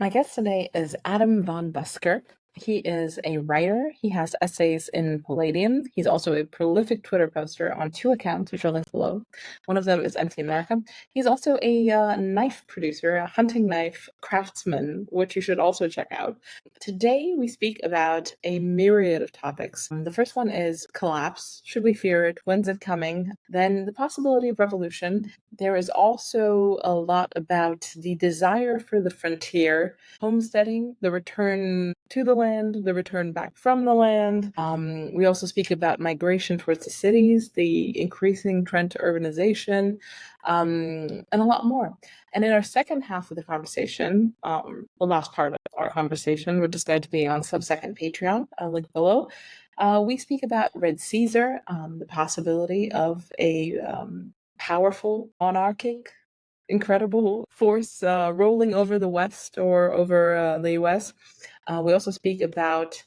My guest today is Adam von Buskirk. He is a writer. He has essays in Palladium. He's also a prolific Twitter poster on two accounts, which are linked below. One of them is Empty America. He's also a knife producer, a hunting knife craftsman, which you should also check out. Today, we speak about a myriad of topics. The first one is collapse. Should we fear it? When's it coming? Then the possibility of revolution. There is also a lot about the desire for the frontier, homesteading, the return to the land, the return back from the land. We also speak about migration towards the cities, the increasing trend to urbanization, and a lot more. And in our second half of the conversation, the last part of our conversation, which is going to be on Substack and Patreon, link below, we speak about Red Caesar, the possibility of a powerful, monarchic, incredible force rolling over the West or over the US. We also speak about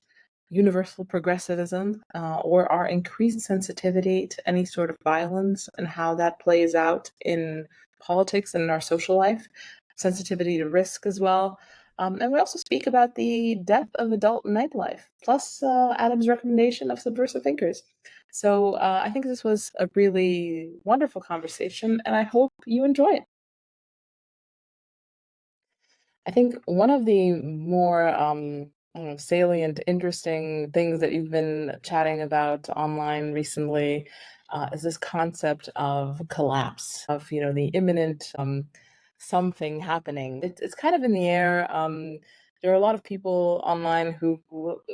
universal progressivism or our increased sensitivity to any sort of violence and how that plays out in politics and in our social life, sensitivity to risk as well. And we also speak about the death of adult nightlife, plus Adam's recommendation of subversive thinkers. So I think this was a really wonderful conversation, and I hope you enjoy it. I think one of the more salient, interesting things that you've been chatting about online recently is this concept of collapse, of the imminent something happening. It's kind of in the air. There are a lot of people online who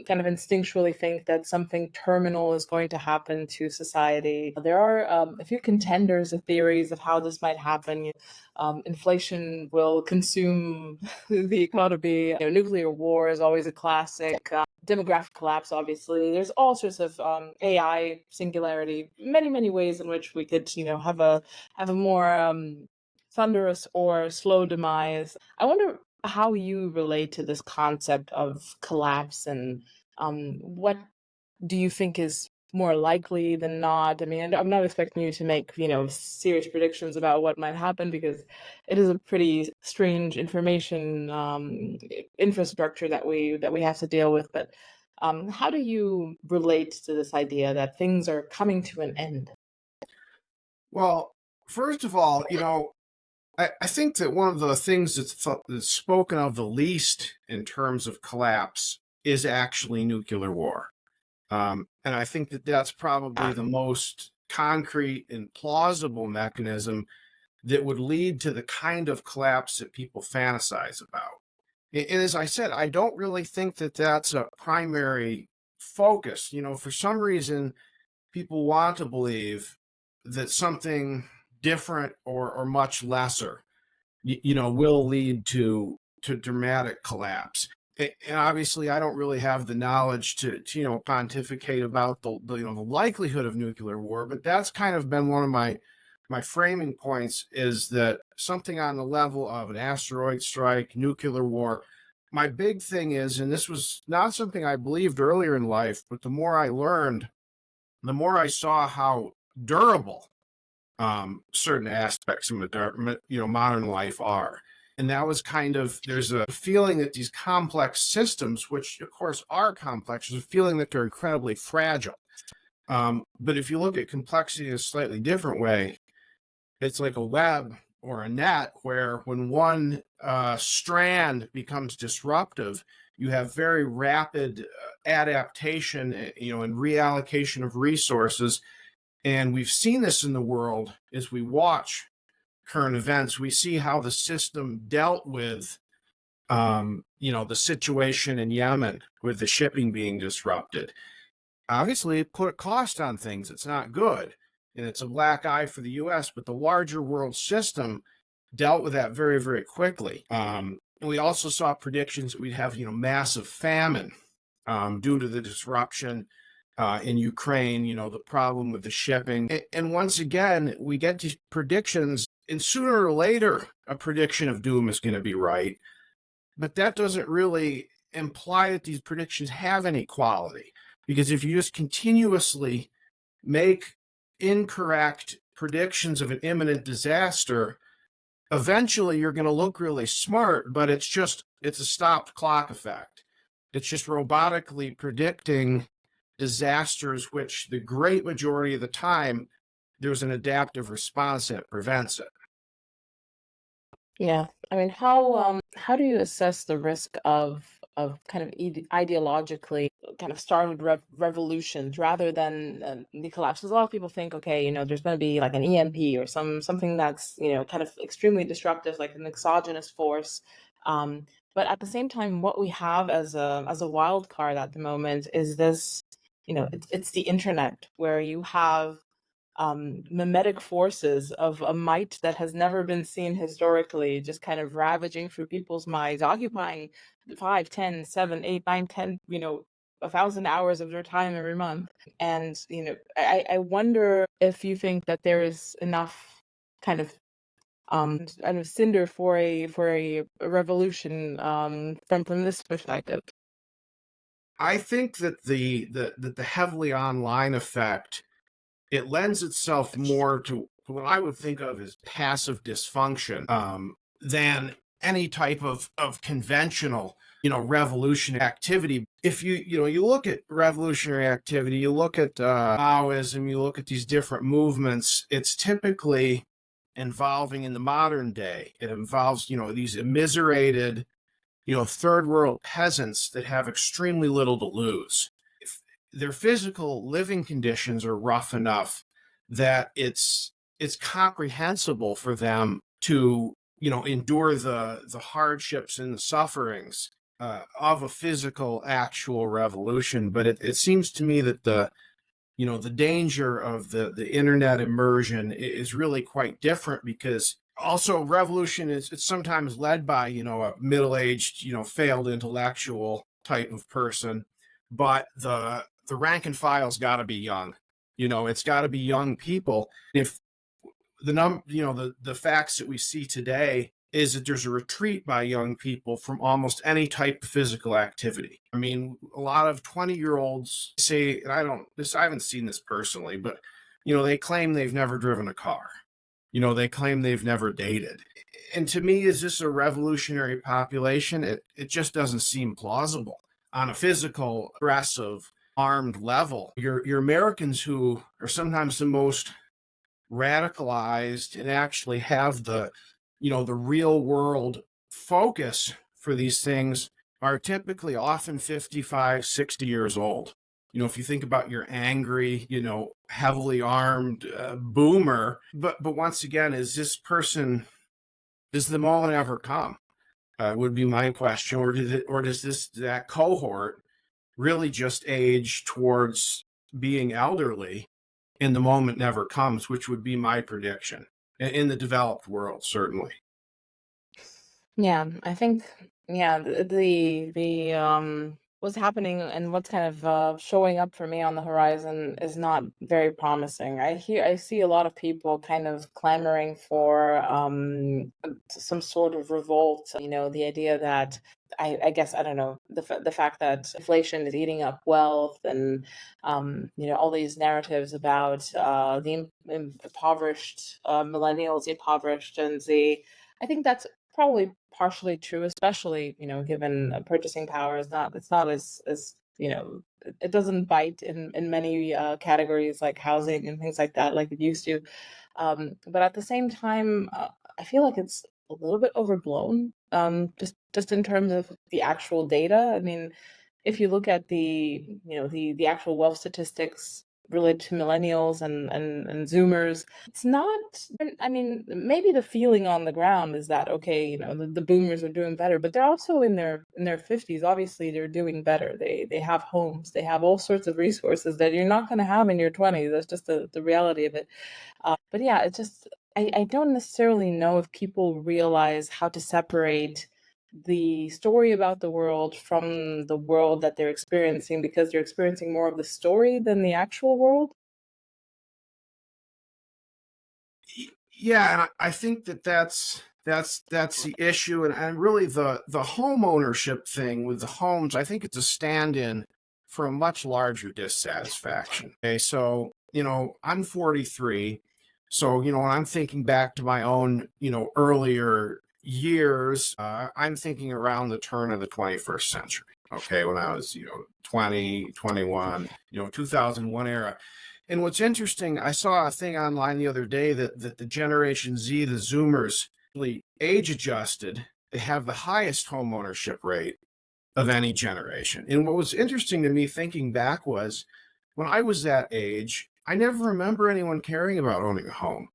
kind of instinctually think that something terminal is going to happen to society. There are a few contenders of theories of how this might happen. Inflation will consume the economy. Nuclear war is always a classic. Demographic collapse, obviously. There's all sorts of AI singularity, many ways in which we could, have a more thunderous or slow demise. I wonder how you relate to this concept of collapse, and what do you think is more likely than not? I mean, I'm not expecting you to make, serious predictions about what might happen, because it is a pretty strange information infrastructure that we have to deal with. But how do you relate to this idea that things are coming to an end? Well, first of all, I think that one of the things that's spoken of the least in terms of collapse is actually nuclear war. And I think that that's probably the most concrete and plausible mechanism that would lead to the kind of collapse that people fantasize about. And as I said, I don't really think that that's a primary focus. For some reason, people want to believe that something different or much lesser, will lead to dramatic collapse. And obviously, I don't really have the knowledge to pontificate about the likelihood of nuclear war, but that's kind of been one of my framing points, is that something on the level of an asteroid strike, nuclear war. My big thing is, and this was not something I believed earlier in life, but the more I learned, the more I saw how durable certain aspects of modern life are. And that was kind of, there's a feeling that these complex systems, which of course are complex, there's a feeling that they're incredibly fragile. But if you look at complexity in a slightly different way, it's like a web or a net, where when one strand becomes disruptive, you have very rapid adaptation, and reallocation of resources. And we've seen this in the world as we watch current events. We see how the system dealt with, the situation in Yemen with the shipping being disrupted. Obviously, it put a cost on things. It's not good. And it's a black eye for the U.S., but the larger world system dealt with that very, very quickly. And we also saw predictions that we'd have, massive famine due to the disruption in Ukraine, the problem with the shipping. And once again, we get these predictions, and sooner or later, a prediction of doom is going to be right. But that doesn't really imply that these predictions have any quality, because if you just continuously make incorrect predictions of an imminent disaster, eventually you're going to look really smart, but it's a stopped clock effect. It's just robotically predicting disasters, which the great majority of the time, there's an adaptive response that prevents it. Yeah. I mean, how do you assess the risk of kind of ideologically kind of started revolutions rather than the collapse? Because a lot of people think, okay, there's going to be like an EMP or something that's kind of extremely disruptive, like an exogenous force. But at the same time, what we have as a wild card at the moment is this, it's the internet where you have mimetic forces of a might that has never been seen historically, just kind of ravaging through people's minds, occupying 5, 10, 7, 8, 9, 10, 1,000 hours of their time every month. And, I wonder if you think that there is enough kind of cinder for a revolution from this perspective. I think that the heavily online effect, it lends itself more to what I would think of as passive dysfunction, than any type of conventional, revolutionary activity. If you look at revolutionary activity, you look at Maoism, you look at these different movements, it's typically involving in the modern day. It involves, these immiserated, third world peasants that have extremely little to lose. If their physical living conditions are rough enough that it's comprehensible for them to endure the hardships and the sufferings of a physical actual revolution. But it seems to me that the danger of the internet immersion is really quite different, because also revolution it's sometimes led by a middle-aged failed intellectual type of person, but the rank and file's got to be young. It's got to be young people. If the facts that we see today is that there's a retreat by young people from almost any type of physical activity. I mean, a lot of 20-year-olds say, and I haven't seen this personally, but they claim they've never driven a car. They claim they've never dated. And to me, is this a revolutionary population? It just doesn't seem plausible on a physical, aggressive, armed level. Your Americans, who are sometimes the most radicalized and actually have the real world focus for these things, are typically often 55, 60 years old. If you think about your angry, heavily armed boomer, but once again, is the moment ever come? Would be my question. Or does that cohort really just age towards being elderly and the moment never comes, which would be my prediction in the developed world, certainly. Yeah, I think, yeah, the what's happening and what's kind of showing up for me on the horizon is not very promising. I see a lot of people kind of clamoring for some sort of revolt. The idea that I guess, I don't know, the fact that inflation is eating up wealth, and all these narratives about the impoverished millennials, the impoverished Gen Z. I think that's probably partially true, especially, given purchasing power is not, it's not as it doesn't bite in many categories like housing and things like that, like it used to. But at the same time, I feel like it's a little bit overblown, just in terms of the actual data. I mean, if you look at the actual wealth statistics related to millennials and Zoomers, it's not. I mean, maybe the feeling on the ground is that, okay, the boomers are doing better, but they're also in their 50s. Obviously, they're doing better. They have homes, they have all sorts of resources that you're not going to have in your 20s. That's just the reality of it. But yeah, it's just, I don't necessarily know if people realize how to separate the story about the world from the world that they're experiencing, because they're experiencing more of the story than the actual world. Yeah, and I think that's the issue, and really the home ownership thing with the homes. I think it's a stand-in for a much larger dissatisfaction. Okay, so I'm 43. So, when I'm thinking back to my own, earlier years, I'm thinking around the turn of the 21st century. Okay, when I was, 20, 21, 2001 era. And what's interesting, I saw a thing online the other day that the Generation Z, the Zoomers, really age adjusted, they have the highest home ownership rate of any generation. And what was interesting to me thinking back was when I was that age, I never remember anyone caring about owning a home.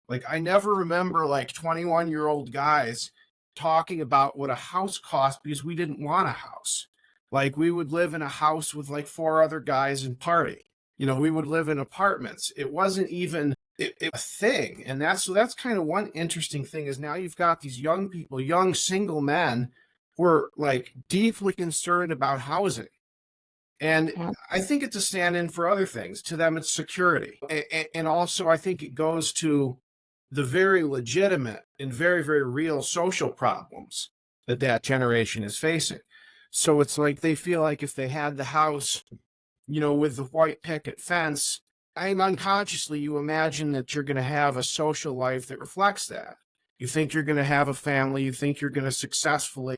Like, I never remember like 21-year-old guys talking about what a house cost because we didn't want a house. Like, we would live in a house with like four other guys and party. We would live in apartments. It wasn't even a thing. And that's kind of one interesting thing is now you've got these young people, young single men who are like deeply concerned about housing. And I think it's a stand in for other things. To them, it's security. And also, I think it goes to the very legitimate and very, very real social problems that generation is facing. So it's like they feel like if they had the house, with the white picket fence, unconsciously you imagine that you're going to have a social life that reflects that. You think you're going to have a family. You think you're going to successfully,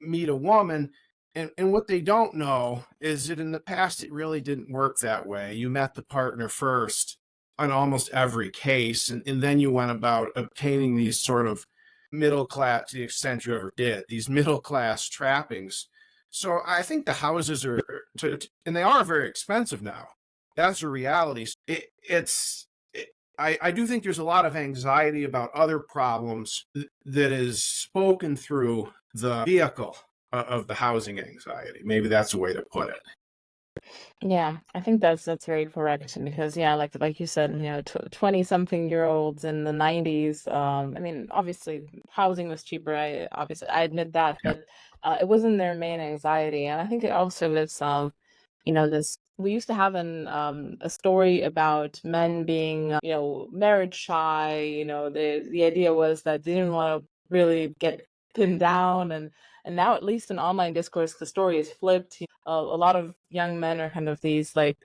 meet a woman. And what they don't know is that in the past, it really didn't work that way. You met the partner first on almost every case, and then you went about obtaining these sort of middle class, to the extent you ever did, these middle class trappings. So I think the houses are, and they are very expensive now. That's a reality. I do think there's a lot of anxiety about other problems that is spoken through the vehicle of the housing anxiety. Maybe that's a way to put it. Yeah, I think that's very correct because yeah, like you said, 20-something-year-olds in the 90s. I mean, obviously housing was cheaper. I admit that, Yeah. but it wasn't their main anxiety, and I think it also is this. We used to have a story about men being marriage shy. The idea was that they didn't want to really get pinned down, and now, at least in online discourse, the story is flipped. A lot of young men are kind of these like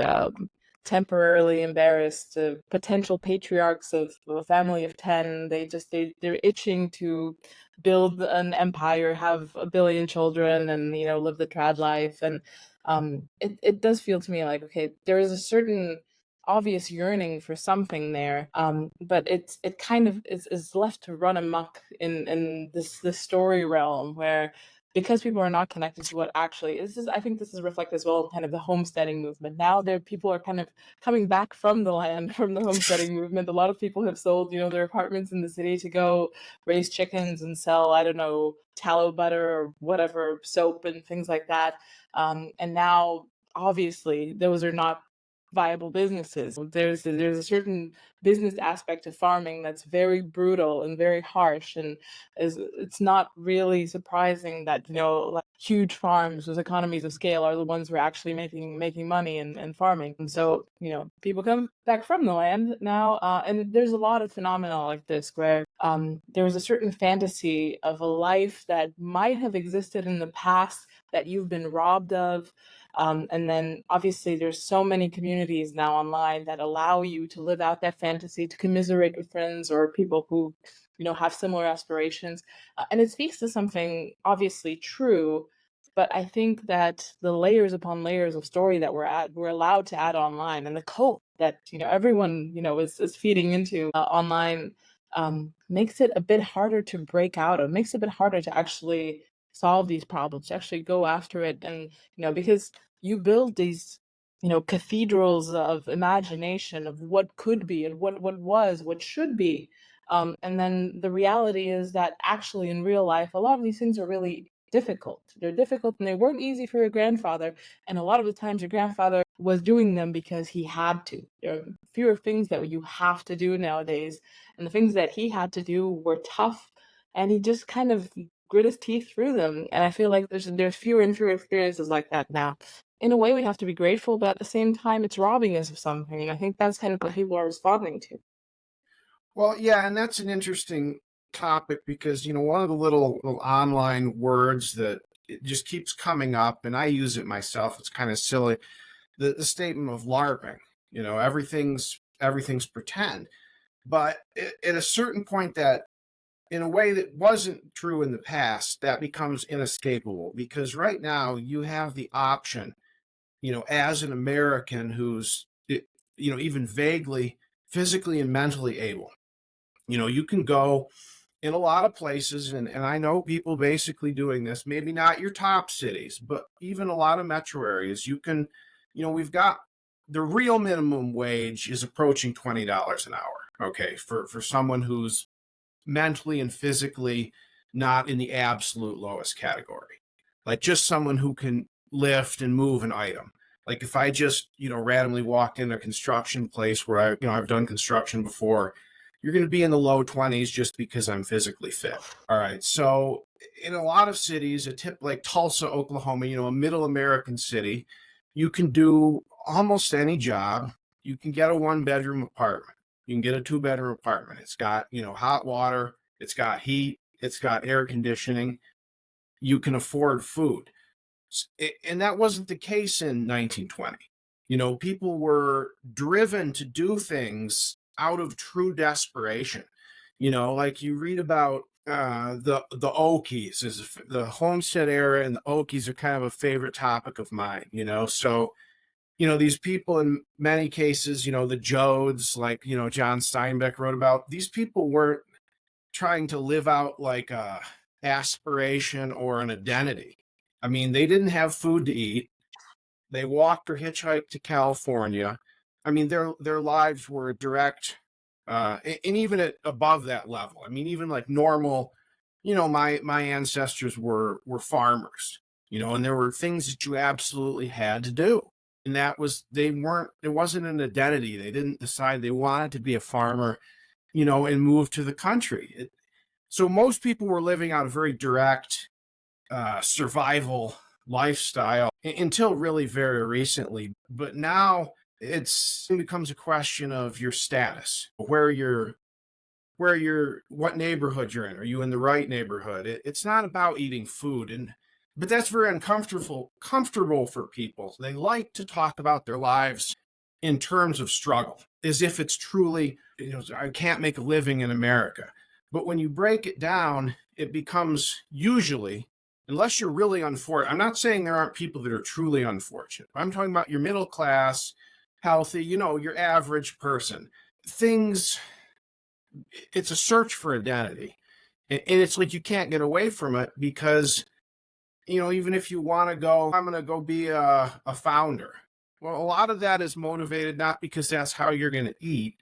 temporarily embarrassed potential patriarchs of a family of 10. They're itching to build an empire, have a billion children, and live the trad life. And it does feel to me like, okay, there is a certain obvious yearning for something there, but it kind of is left to run amok in this story realm where, because people are not connected to what actually is. I think this is reflected as well in kind of the homesteading movement. Now people are kind of coming back from the land, from the homesteading movement. A lot of people have sold, their apartments in the city to go raise chickens and sell, I don't know, tallow butter or whatever, soap and things like that. And now, obviously, those are not viable businesses. There's a certain business aspect to farming that's very brutal and very harsh, and it's not really surprising that like huge farms with economies of scale are the ones who are actually making money and farming. And so people come back from the land now, and there's a lot of phenomena like this where there was a certain fantasy of a life that might have existed in the past that you've been robbed of. And then obviously there's so many communities now online that allow you to live out that fantasy, to commiserate with friends or people who, have similar aspirations. And it speaks to something obviously true, but I think that the layers upon layers of story that we're allowed to add online, and the cult that, everyone, is feeding into online, makes it a bit harder to break out of, makes it a bit harder to actually solve these problems, to actually go after it. And, because you build these cathedrals of imagination of what could be and what was, what should be, and then the reality is that actually in real life a lot of these things are really difficult. They're difficult and they weren't easy for your grandfather, and a lot of the times your grandfather was doing them because he had to. There are fewer things that you have to do nowadays, and the things that he had to do were tough, and he just kind of grit his teeth through them. And I feel like there's fewer and fewer experiences like that now. In a way, we have to be grateful, but at the same time, it's robbing us of something. I think that's kind of what people are responding to. Well, yeah, and that's an interesting topic because, one of the little online words that it just keeps coming up, and I use it myself, it's kind of silly, the statement of LARPing. Everything's pretend. But at a certain point, that in a way that wasn't true in the past, that becomes inescapable, because right now you have the option, as an American who's, even vaguely physically and mentally able, you can go in a lot of places, and I know people basically doing this, maybe not your top cities, but even a lot of metro areas, you can, we've got the real minimum wage is approaching $20 an hour. Okay. For someone who's mentally and physically not in the absolute lowest category, like just someone who can lift and move an item. Like if I just, randomly walked in a construction place where I've done construction before, you're going to be in the low 20s just because I'm physically fit. All right. So in a lot of cities, a tip like Tulsa, Oklahoma, a middle American city, you can do almost any job. You can get a 1-bedroom apartment. You can get a 2-bedroom apartment. It's got, hot water, it's got heat, it's got air conditioning. You can afford food. And that wasn't the case in 1920. People were driven to do things out of true desperation. Like you read about the Okies, is the Homestead era, and the Okies are kind of a favorite topic of mine. So these people, in many cases, the Jodes, like, John Steinbeck wrote about, these people weren't trying to live out like a aspiration or an identity. I mean, they didn't have food to eat. They walked or hitchhiked to California. I mean, their lives were direct, and even above that level. I mean, even like normal, my ancestors were farmers, and there were things that you absolutely had to do. And it wasn't an identity. They didn't decide they wanted to be a farmer, and move to the country. So most people were living out a very direct survival lifestyle until really very recently. But now it becomes a question of your status, what neighborhood you're in. Are you in the right neighborhood? It's not about eating food, but that's very comfortable for people. They like to talk about their lives in terms of struggle, as if it's truly, I can't make a living in America. But when you break it down, it becomes usually, unless you're really unfortunate. I'm not saying there aren't people that are truly unfortunate. I'm talking about your middle class, healthy, your average person. It's a search for identity. And it's like you can't get away from it because, even if you want to go, I'm going to go be a founder. Well, a lot of that is motivated not because that's how you're going to eat,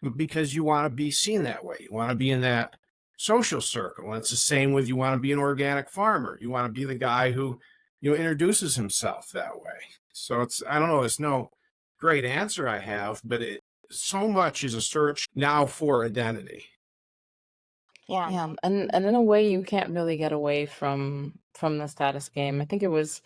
but because you want to be seen that way. You want to be in that social circle. And it's the same with, you want to be an organic farmer. You want to be the guy who, introduces himself that way. So I don't know, there's no great answer I have, but so much is a search now for identity. Yeah, and in a way, you can't really get away from the status game. I think it was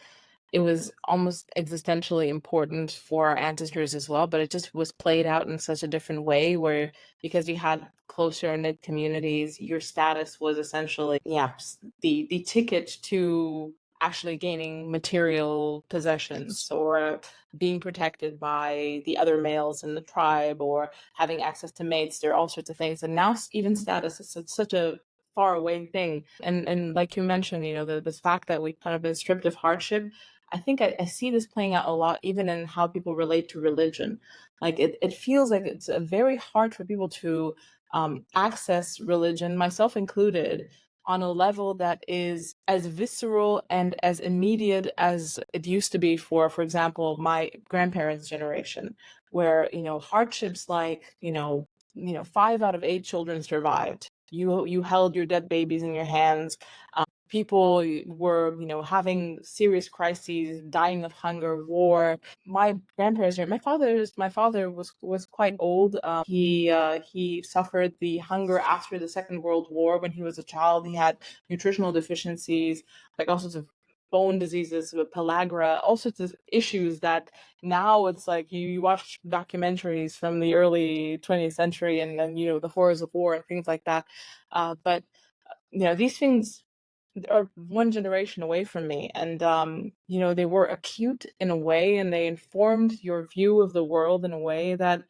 almost existentially important for our ancestors as well, but it just was played out in such a different way where, because you had closer knit communities, your status was essentially, yeah, the ticket to actually gaining material possessions or being protected by the other males in the tribe or having access to mates. There are all sorts of things. And now even status is such a far away thing. And like you mentioned, the fact that we kind of been stripped of hardship. I think I see this playing out a lot, even in how people relate to religion. Like it feels like it's very hard for people to access religion, myself included, on a level that is as visceral and as immediate as it used to be for example, my grandparents' generation, where hardships like 5 out of 8 children survived. You held your dead babies in your hands. People were, having serious crises, dying of hunger, war. My grandparents, my father was quite old. He suffered the hunger after the Second World War when he was a child. He had nutritional deficiencies, like all sorts of bone diseases, with pellagra, all sorts of issues that now it's like you watch documentaries from the early 20th century and then the horrors of war and things like that. But these things are one generation away from me, and they were acute in a way, and they informed your view of the world in a way that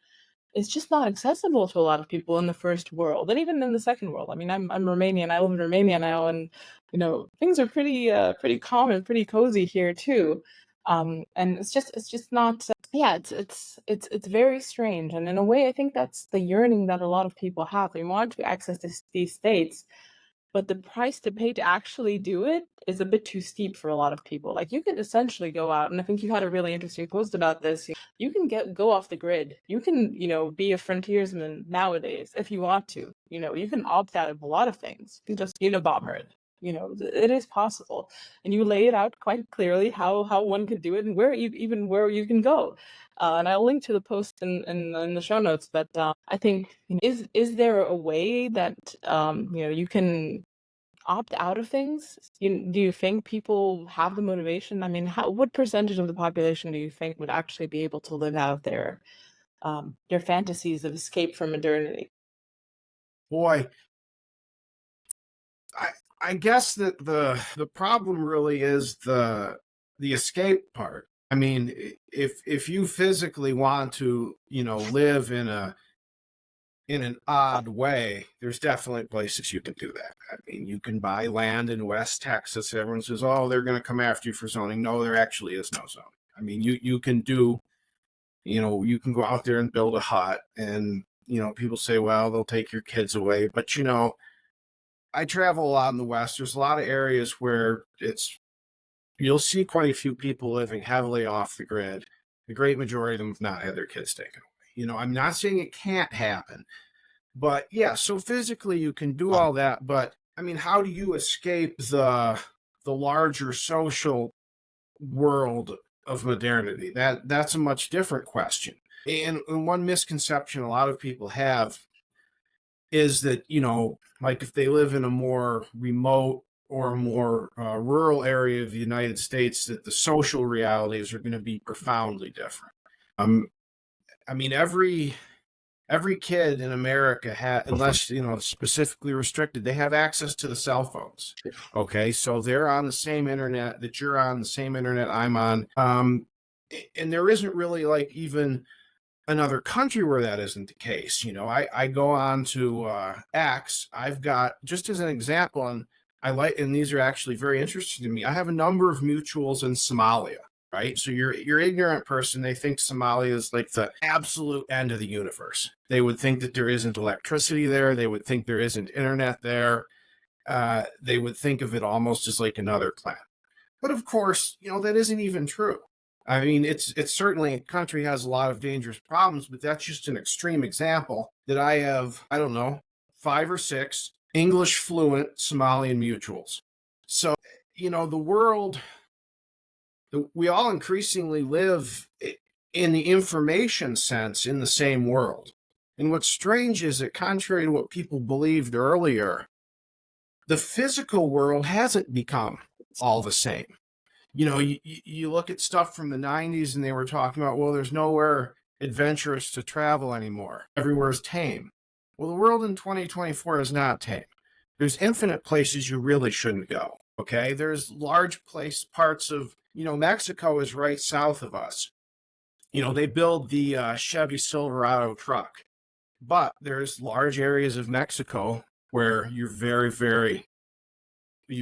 it's just not accessible to a lot of people in the first world, and even in the second world. I mean, I'm Romanian. I live in Romania now, and things are pretty calm and pretty cozy here too. And it's just not. Yeah, it's very strange, and in a way, I think that's the yearning that a lot of people have. They want to access these states, but the price to pay to actually do it is a bit too steep for a lot of people. Like, you can essentially go out, and I think you had a really interesting post about this. You can go off the grid. You can, be a frontiersman nowadays if you want to. You can opt out of a lot of things. You can just bomber it. It is possible, and you lay it out quite clearly how one can do it and where you can go. And I'll link to the post in the show notes. But I think, is there a way that you can opt out of things? Do you think people have the motivation? I mean, what percentage of the population do you think would actually be able to live out their fantasies of escape from modernity? Boy, I guess that the problem really is the escape part. I mean, if you physically want to, live in an odd way, there's definitely places you can do that. I mean, you can buy land in West Texas. Everyone says, "Oh, they're going to come after you for zoning." No, there actually is no zoning. I mean, you can do, you can go out there and build a hut, and people say, "Well, they'll take your kids away," but I travel a lot in the West. There's a lot of areas where you'll see quite a few people living heavily off the grid. The great majority of them have not had their kids taken away. I'm not saying it can't happen, but yeah, so physically you can do all that, but I mean, how do you escape the larger social world of modernity? That's a much different question. And one misconception a lot of people have is that, like if they live in a more remote or a more rural area of the United States, that the social realities are going to be profoundly different. I mean, every kid in America unless specifically restricted, they have access to the cell phones. Okay, so they're on the same internet that you're on, the same internet I'm on, and there isn't really like even another country where that isn't the case. I go on to X. I've got, just as an example, and these are actually very interesting to me, I have a number of mutuals in Somalia. Right, so you're ignorant person. They think Somalia is like the absolute end of the universe. They would think that there isn't electricity there. They would think there isn't internet there. They would think of it almost as like another planet. But of course, that isn't even true. I mean, it's certainly a country has a lot of dangerous problems, but that's just an extreme example that I have, I don't know, 5 or 6 English fluent Somalian mutuals. So, the world, we all increasingly live in the information sense in the same world. And what's strange is that, contrary to what people believed earlier, the physical world hasn't become all the same. You look at stuff from the 90s and they were talking about, well, there's nowhere adventurous to travel anymore. Everywhere's tame. Well, the world in 2024 is not tame. There's infinite places you really shouldn't go. Okay, there's large parts of, Mexico is right south of us. They build the Chevy Silverado truck, but there's large areas of Mexico where you'd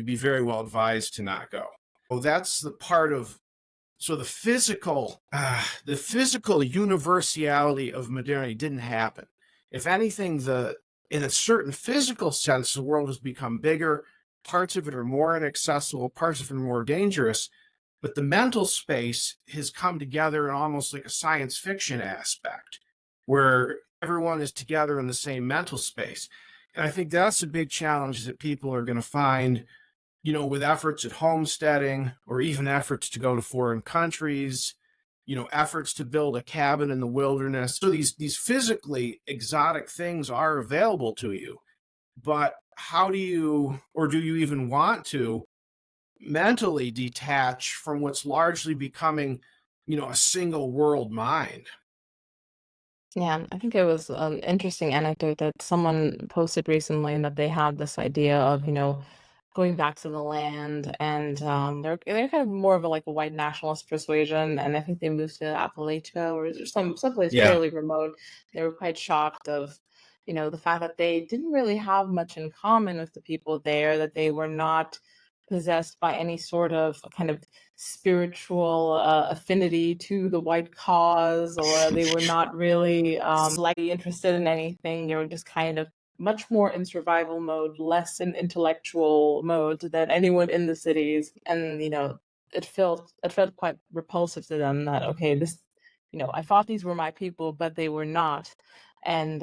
be very well advised to not go. Well, that's the part of, so the physical universality of modernity didn't happen. If anything, in a certain physical sense, the world has become bigger. Parts of it are more inaccessible, parts of it are more dangerous, but the mental space has come together in almost like a science fiction aspect, where everyone is together in the same mental space. And I think that's a big challenge that people are going to find, with efforts at homesteading or even efforts to go to foreign countries, efforts to build a cabin in the wilderness. So these physically exotic things are available to you, but how do you, or do you even want to, mentally detach from what's largely becoming, a single world mind? Yeah, I think it was an interesting anecdote that someone posted recently, and that they had this idea of, going back to the land, and they're kind of more of a like a white nationalist persuasion, and I think they moved to Appalachia or someplace Yeah. fairly remote. They were quite shocked of, the fact that they didn't really have much in common with the people there, that they were not possessed by any sort of kind of spiritual affinity to the white cause, or they were not really likely interested in anything. They were just kind of much more in survival mode, less in intellectual mode than anyone in the cities. And, it felt quite repulsive to them that, okay, this, I thought these were my people, but they were not. And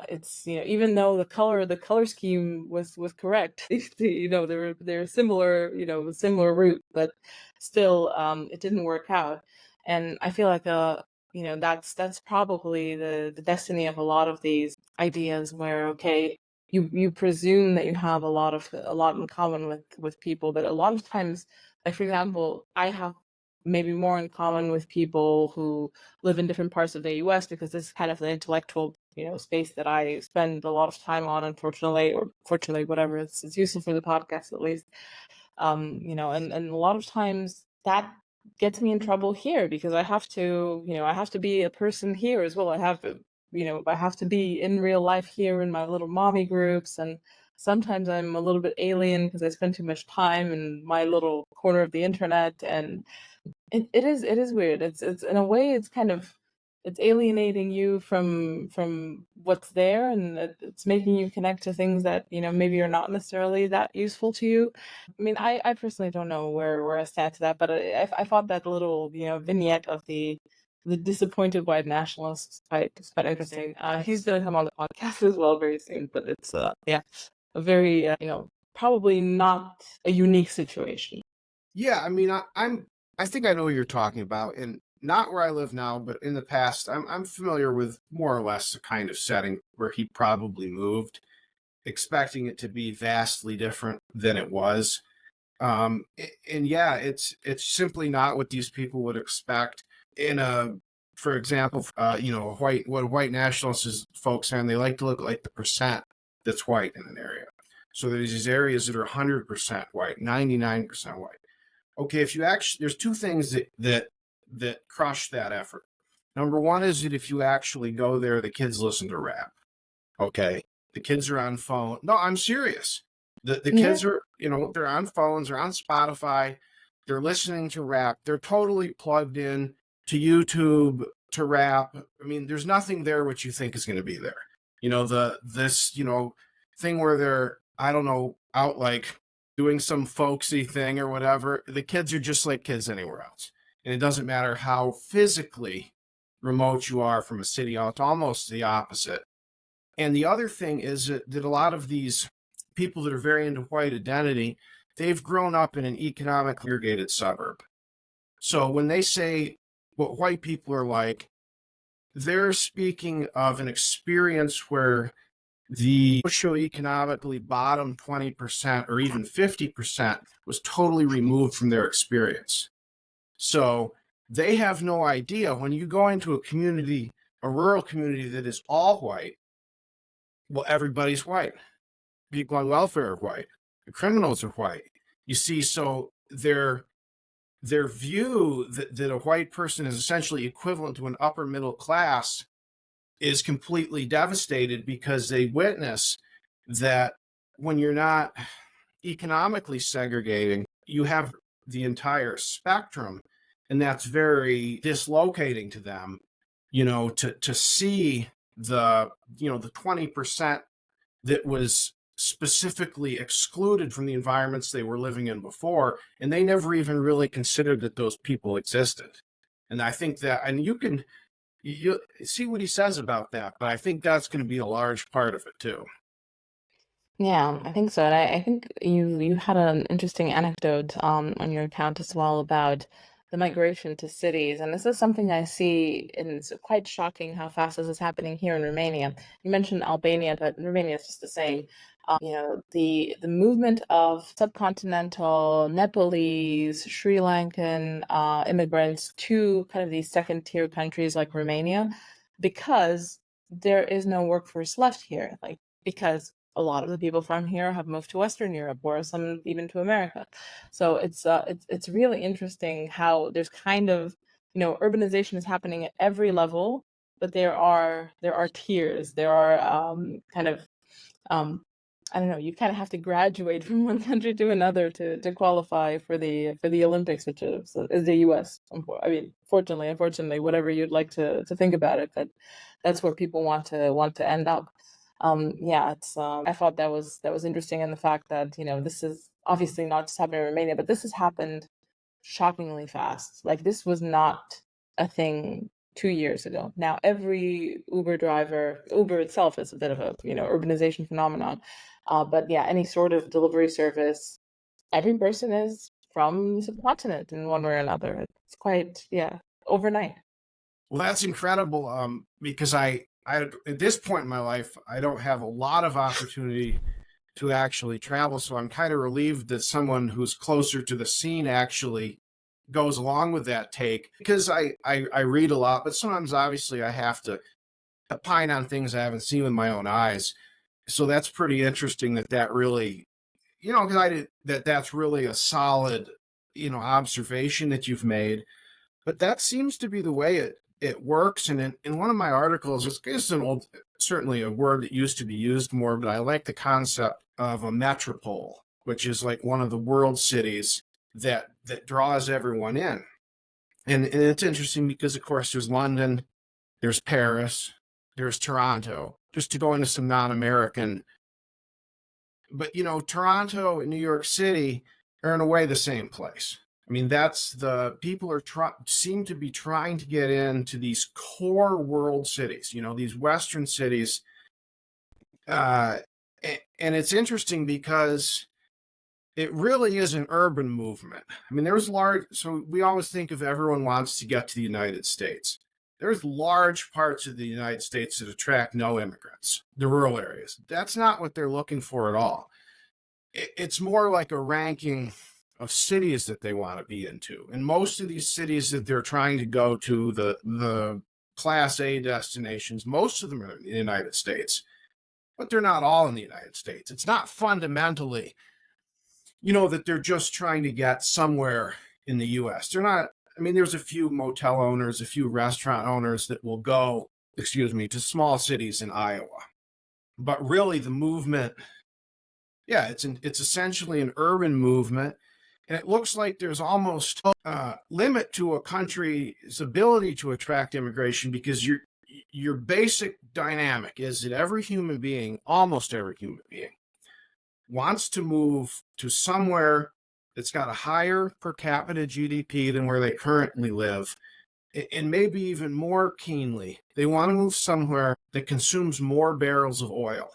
it's, even though the color scheme was correct, they're similar, similar root, but still it didn't work out. And I feel like that's probably the destiny of a lot of these ideas, where, okay, you presume that you have a lot in common with people, but a lot of times, like, for example, I have maybe more in common with people who live in different parts of the US, because this is kind of the intellectual, space that I spend a lot of time on, unfortunately, or fortunately, whatever, it's useful for the podcast at least. And a lot of times that gets me in trouble here, because I have to be a person here as well. I have to be in real life here in my little mommy groups, and sometimes I'm a little bit alien because I spend too much time in my little corner of the internet, and it is weird. It's in a way, it's alienating you from what's there, and it's making you connect to things that maybe are not necessarily that useful to you. I mean, I personally don't know where I stand to that, but I thought that little vignette of the disappointed white nationalist is quite interesting. He's gonna come on the podcast as well very soon, but it's yeah, a very probably not a unique situation. Yeah, I mean, I think I know what you're talking about, and not where I live now, but in the past, I'm familiar with more or less the kind of setting where he probably moved, expecting it to be vastly different than it was. And yeah, it's simply not what these people would expect in a, for example, white nationalists folks, and they like to look like the percent that's white in an area. So there's these areas that are 100% white, 99% white. Okay, if you actually, there's two things that crush that effort. Number one is that if you actually go there, the kids listen to rap. Okay, the kids are on phone. No, I'm serious. The Yeah. kids are, they're on phones, they're on Spotify, they're listening to rap, they're totally plugged in to YouTube to rap. I mean, there's nothing there what you think is going to be there. This thing where they're, I don't know, out like doing some folksy thing or whatever. The kids are just like kids anywhere else. And it doesn't matter how physically remote you are from a city, it's almost the opposite. And the other thing is that a lot of these people that are very into white identity, they've grown up in an economically segregated suburb. So when they say what white people are like, they're speaking of an experience where the socioeconomically bottom 20% or even 50% was totally removed from their experience. So they have no idea when you go into a community, a rural community that is all white, well, everybody's white. People on welfare are white. The criminals are white. You see, so their view that a white person is essentially equivalent to an upper middle class is completely devastated, because they witness that when you're not economically segregating, you have the entire spectrum, and that's very dislocating to them, to see the 20% that was specifically excluded from the environments they were living in before, and they never even really considered that those people existed. And I think that, and you see what he says about that, but I think that's going to be a large part of it too. Yeah, I think so. And I think you had an interesting anecdote on your account as well about the migration to cities. And this is something I see, and it's quite shocking how fast this is happening here in Romania. You mentioned Albania, but Romania is just the same. The movement of subcontinental Nepalese, Sri Lankan immigrants to kind of these second tier countries like Romania, because there is no workforce left here. Like, because a lot of the people from here have moved to Western Europe, or some even to America. So it's really interesting how there's kind of, urbanization is happening at every level, but there are tiers. There are kind of um, I don't know. You kind of have to graduate from one country to another to qualify for the Olympics, which is the U.S. I mean, fortunately, unfortunately, whatever you'd like to think about it, but that's where people want to end up. Yeah, it's. I thought that was interesting, in the fact that this is obviously not just happening in Romania, but this has happened shockingly fast. Like, this was not a thing 2 years ago. Now every Uber driver, Uber itself is a bit of a urbanization phenomenon. But yeah, any sort of delivery service, every person is from the subcontinent in one way or another. It's quite, yeah, overnight. Well, that's incredible. Because I at this point in my life, I don't have a lot of opportunity to actually travel, so I'm kind of relieved that someone who's closer to the scene actually goes along with that take, because I read a lot, but sometimes obviously I have to opine on things I haven't seen with my own eyes. So that's pretty interesting that really, because I did that's really a solid, observation that you've made. But that seems to be the way it works. And in one of my articles, it's an old, certainly a word that used to be used more, but I like the concept of a metropole, which is like one of the world cities that draws everyone in. And it's interesting because, of course, there's London, there's Paris, there's Toronto, just to go into some non-American. But, Toronto and New York City are in a way the same place. I mean, that's the people seem to be trying to get into these core world cities, these Western cities. And it's interesting because it really is an urban movement. I mean, so we always think of everyone wants to get to the United States. There's large parts of the United States that attract no immigrants, the rural areas. That's not what they're looking for at all. It's more like a ranking of cities that they want to be into. And most of these cities that they're trying to go to, the Class A destinations, most of them are in the United States, but they're not all in the United States. It's not fundamentally, that they're just trying to get somewhere in the US. They're not, I mean, there's a few motel owners, a few restaurant owners that will go, to small cities in Iowa. But really the movement, yeah, it's essentially an urban movement. And it looks like there's almost a limit to a country's ability to attract immigration, because your basic dynamic is that every human being, almost every human being, wants to move to somewhere that's got a higher per capita GDP than where they currently live. And maybe even more keenly, they want to move somewhere that consumes more barrels of oil.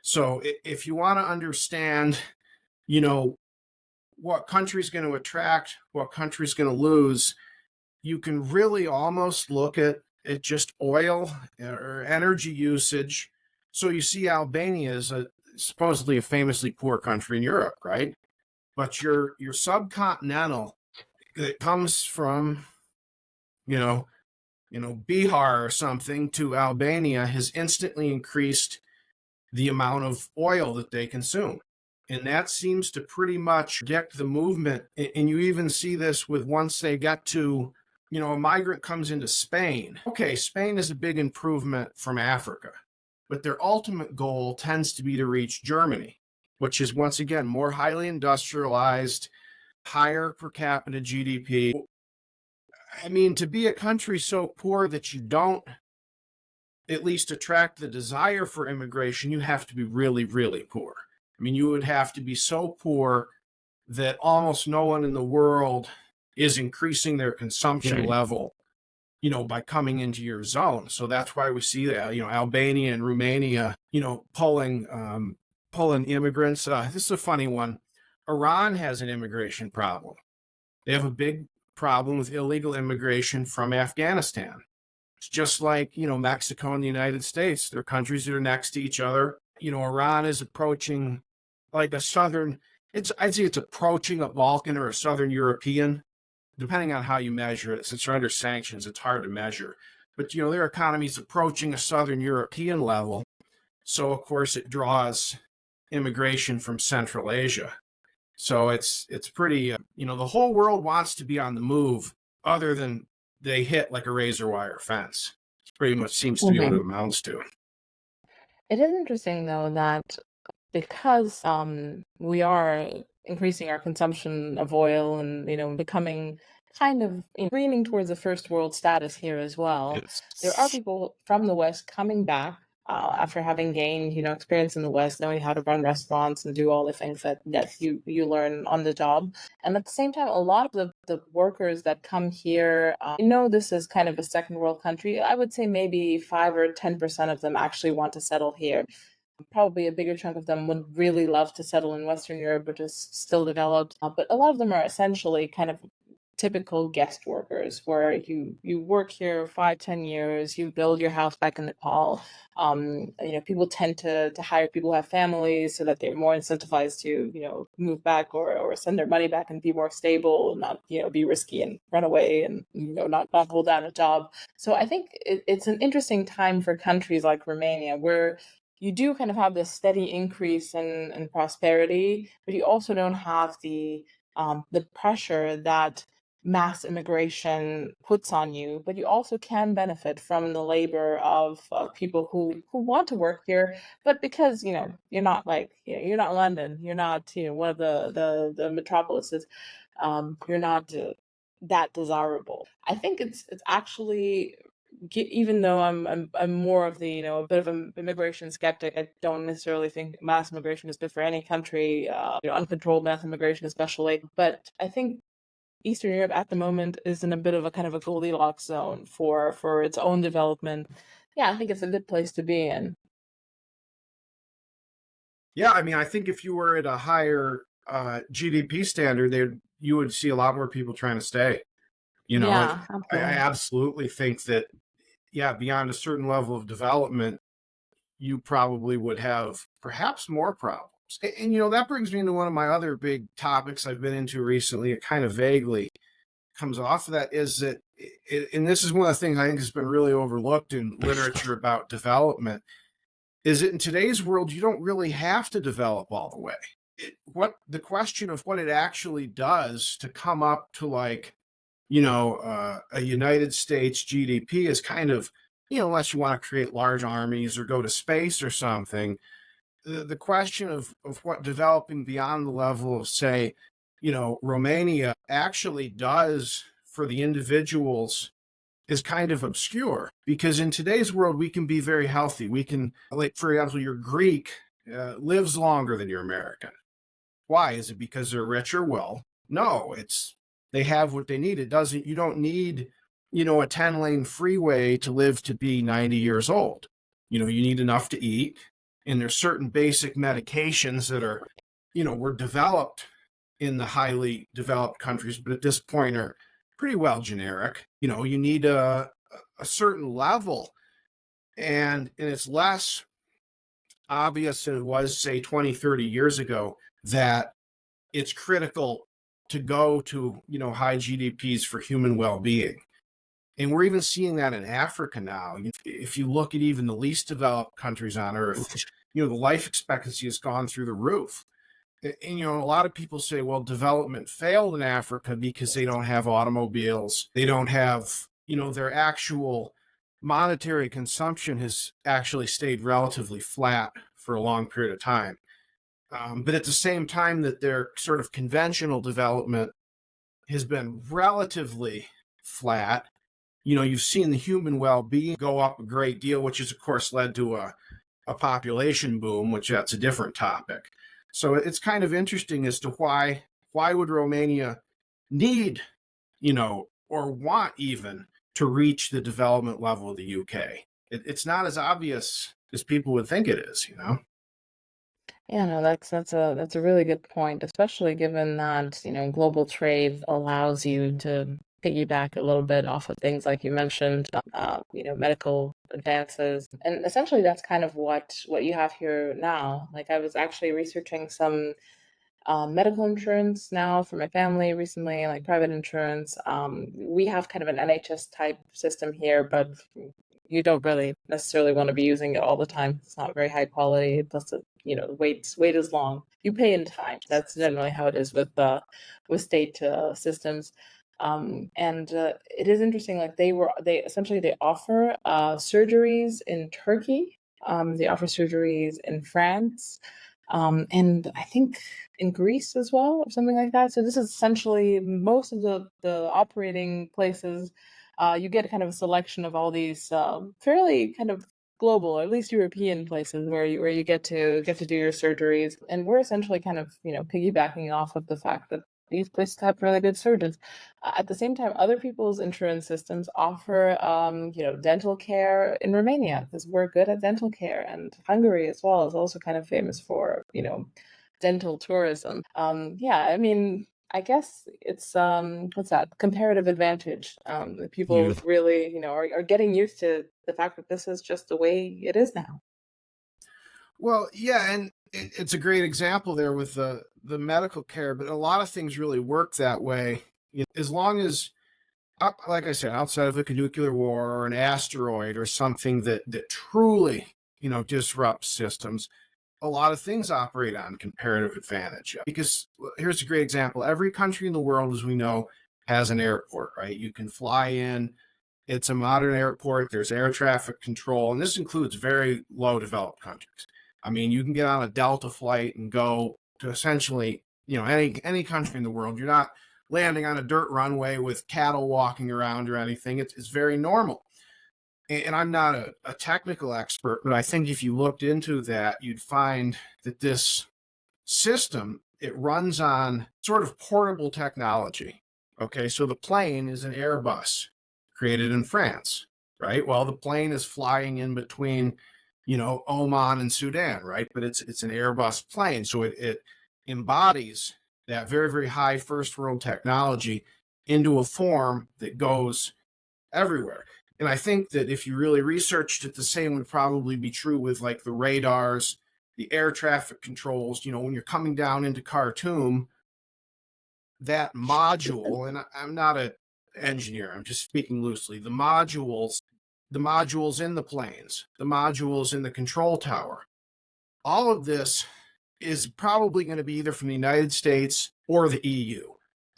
So if you want to understand, what country's going to attract, what country's going to lose, you can really almost look at just oil or energy usage. So you see Albania is supposedly a famously poor country in Europe, right? But your subcontinental that comes from, you know, Bihar or something to Albania has instantly increased the amount of oil that they consume. And that seems to pretty much predict the movement. And you even see this with, once they get to, a migrant comes into Spain. Okay, Spain is a big improvement from Africa, but their ultimate goal tends to be to reach Germany, which is, once again, more highly industrialized, higher per capita GDP. I mean, to be a country so poor that you don't at least attract the desire for immigration, you have to be really, really poor. I mean, you would have to be so poor that almost no one in the world is increasing their consumption level, by coming into your zone. So that's why we see that, Albania and Romania, pulling immigrants. This is a funny one. Iran has an immigration problem. They have a big problem with illegal immigration from Afghanistan. It's just like, Mexico and the United States. They're countries that are next to each other. Iran is approaching like a southern, I'd say it's approaching a Balkan or a Southern European, depending on how you measure it. Since they're under sanctions, it's hard to measure. But, their economy is approaching a Southern European level. So of course it draws immigration from Central Asia. So it's pretty, the whole world wants to be on the move, other than they hit like a razor wire fence. It pretty much seems to be what it amounts to. It is interesting though that because we are increasing our consumption of oil and becoming kind of leaning towards a first world status here as well, there are people from the West coming back after having gained experience in the West, knowing how to run restaurants and do all the things that you learn on the job. And at the same time, a lot of the workers that come here, this is kind of a second world country. I would say maybe 5 or 10% of them actually want to settle here. Probably a bigger chunk of them would really love to settle in Western Europe, which is still developed. But a lot of them are essentially kind of typical guest workers, where you work here 5-10 years, you build your house back in Nepal. People tend to hire people who have families so that they're more incentivized to move back or send their money back and be more stable, not be risky and run away and not hold down a job. So I think it's an interesting time for countries like Romania, where you do kind of have this steady increase in prosperity, but you also don't have the pressure that mass immigration puts on you, but you also can benefit from the labor of people who want to work here, but because you're not like you're not London, you're not one of the metropolises, you're not that desirable. I think it's actually, even though I'm more of the a bit of an immigration skeptic, I don't necessarily think mass immigration is good for any country, uncontrolled mass immigration especially. But I think Eastern Europe at the moment is in a bit of a kind of a Goldilocks zone for its own development. Yeah, I think it's a good place to be in. Yeah, I mean, I think if you were at a higher GDP standard, you would see a lot more people trying to stay. Yeah, I absolutely. absolutely think that, yeah, beyond a certain level of development, you probably would have perhaps more problems. And that brings me into one of my other big topics I've been into recently. It kind of vaguely comes off of that, is that, and this is one of the things I think has been really overlooked in literature about development, is that in today's world, you don't really have to develop all the way. What the question of what it actually does to come up to, like, a United States GDP is kind of, unless you want to create large armies or go to space or something, the question of what developing beyond the level of, say, Romania actually does for the individuals is kind of obscure, because in today's world, we can be very healthy. We can, like, for example, your Greek lives longer than your American. Why? Is it because they're richer? Well, no, it's they have what they need. You don't need, a 10-lane freeway to live to be 90 years old. You need enough to eat. And there's certain basic medications that were developed in the highly developed countries, but at this point are pretty well generic. You need a certain level, and it's less obvious than it was, say, 20, 30 years ago, that it's critical to go to, high GDPs for human well-being. And we're even seeing that in Africa now. If you look at even the least developed countries on earth, the life expectancy has gone through the roof. And a lot of people say, well, development failed in Africa because they don't have automobiles. They don't have, their actual monetary consumption has actually stayed relatively flat for a long period of time. But at the same time that their sort of conventional development has been relatively flat, you've seen the human well-being go up a great deal, which has, of course, led to a population boom, which that's a different topic. So it's kind of interesting as to why would Romania need, or want even to reach the development level of the UK. It's not as obvious as people would think it is. Yeah, no, that's a really good point, especially given that, global trade allows you to piggyback a little bit off of things like you mentioned, medical advances. And essentially that's kind of what you have here now. Like, I was actually researching some medical insurance now for my family recently, like private insurance. We have kind of an NHS type system here, but you don't really necessarily want to be using it all the time. It's not very high quality. Plus, wait is long. You pay in time. That's generally how it is with state systems. And it is interesting. Like they offer surgeries in Turkey. They offer surgeries in France, and I think in Greece as well, or something like that. So this is essentially most of the operating places. You get kind of a selection of all these fairly kind of global, or at least European places where you get to do your surgeries, and we're essentially kind of piggybacking off of the fact that these places have really good surgeons. At the same time, other people's insurance systems offer, dental care in Romania because we're good at dental care, and Hungary as well is also kind of famous for, dental tourism. Yeah, I mean, I guess it's what's that? Comparative advantage. That people Youth. really, are getting used to the fact that this is just the way it is now. Well, yeah, and it's a great example there with the medical care, but a lot of things really work that way. As long as, like I said, outside of like a nuclear war or an asteroid or something that truly disrupts systems, a lot of things operate on comparative advantage. Because here's a great example: every country in the world, as we know, has an airport, right? You can fly in. It's a modern airport. There's air traffic control, and this includes very low developed countries. I mean, you can get on a Delta flight and go to essentially, any country in the world. You're not landing on a dirt runway with cattle walking around or anything. It's very normal. And I'm not a technical expert, but I think if you looked into that, you'd find that this system, it runs on sort of portable technology. Okay, so the plane is an Airbus created in France, right? Well, the plane is flying in between, Oman and Sudan, right? But it's an Airbus plane, so it embodies that very, very high first world technology into a form that goes everywhere. And I think that if you really researched it, the same would probably be true with like the radars, the air traffic controls. When you're coming down into Khartoum, that module, and I'm not an engineer, I'm just speaking loosely, the modules in the planes, the modules in the control tower, all of this is probably going to be either from the United States or the EU.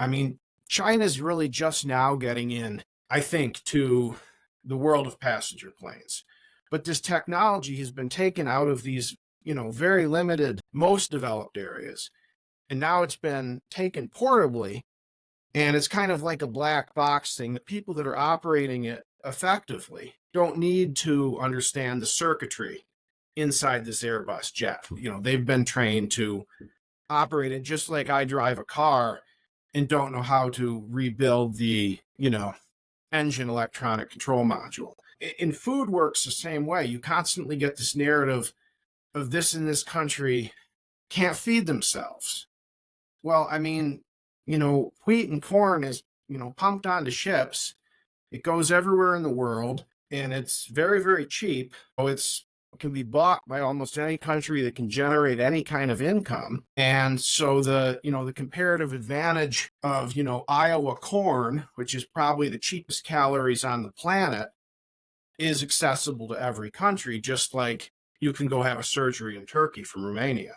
I mean, China's really just now getting in, I think, to the world of passenger planes. But this technology has been taken out of these, very limited, most developed areas. And now it's been taken portably. And it's kind of like a black box thing. The people that are operating it effectively don't need to understand the circuitry inside this Airbus jet. They've been trained to operate it just like I drive a car and don't know how to rebuild the, engine electronic control module. In food works the same way. You constantly get this narrative of this in this country can't feed themselves. Well, I mean, wheat and corn is, pumped onto ships. It goes everywhere in the world, and it's very, very cheap. So it can be bought by almost any country that can generate any kind of income. And so the comparative advantage of, Iowa corn, which is probably the cheapest calories on the planet, is accessible to every country, just like you can go have a surgery in Turkey from Romania.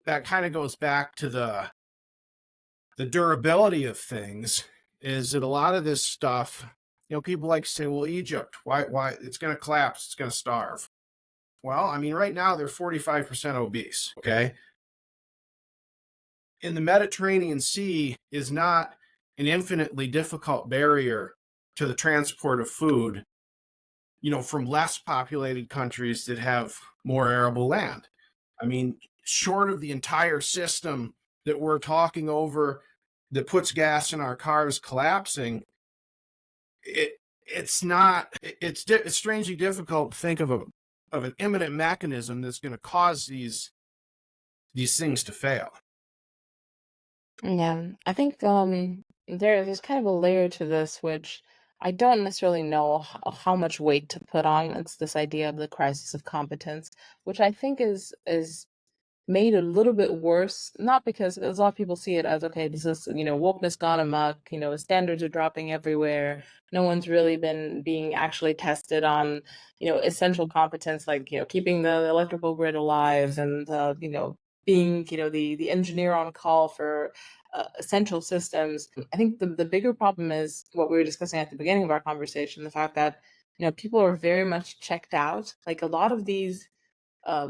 That kind of goes back to the durability of things, is that a lot of this stuff, people like to say, well, Egypt, why it's going to collapse, it's going to starve. Well, I mean, right now they're 45% obese, okay? And the Mediterranean Sea is not an infinitely difficult barrier to the transport of food, from less populated countries that have more arable land. I mean, short of the entire system that we're talking over that puts gas in our cars collapsing, it's strangely difficult to think of an imminent mechanism that's going to cause these things to fail. Yeah, I think there's kind of a layer to this which I don't necessarily know how much weight to put on. It's this idea of the crisis of competence, which I think is made a little bit worse, not because a lot of people see it as, okay, this is, wokeness gone amok, standards are dropping everywhere. No one's really been being actually tested on, essential competence, like, keeping the electrical grid alive and, being, the engineer on call for essential systems. I think the bigger problem is what we were discussing at the beginning of our conversation, the fact that, people are very much checked out. Like a lot of these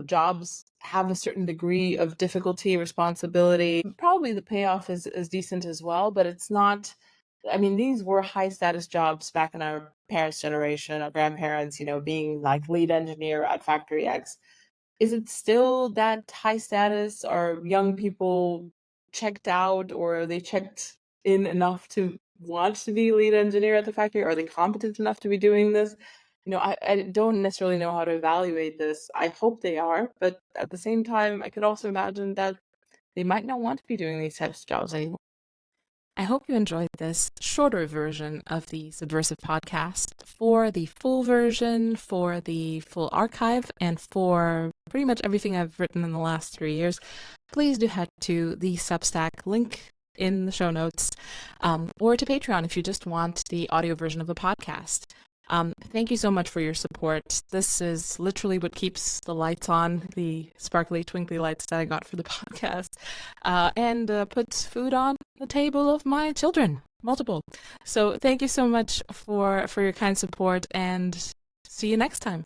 jobs have a certain degree of difficulty, responsibility. Probably the payoff is decent as well, but it's not. I mean, these were high status jobs back in our parents' generation, our grandparents, being like lead engineer at Factory X. Is it still that high status? Are young people checked out, or are they checked in enough to want to be lead engineer at the factory? Are they competent enough to be doing this? I don't necessarily know how to evaluate this. I hope they are, but at the same time, I could also imagine that they might not want to be doing these types of jobs anymore. I hope you enjoyed this shorter version of the Subversive podcast. For the full version, for the full archive, and for pretty much everything I've written in the last 3 years, please do head to the Substack link in the show notes, or to Patreon if you just want the audio version of the podcast. Thank you so much for your support. This is literally what keeps the lights on, the sparkly, twinkly lights that I got for the podcast, and puts food on the table of my children, multiple. So thank you so much for your kind support, and see you next time.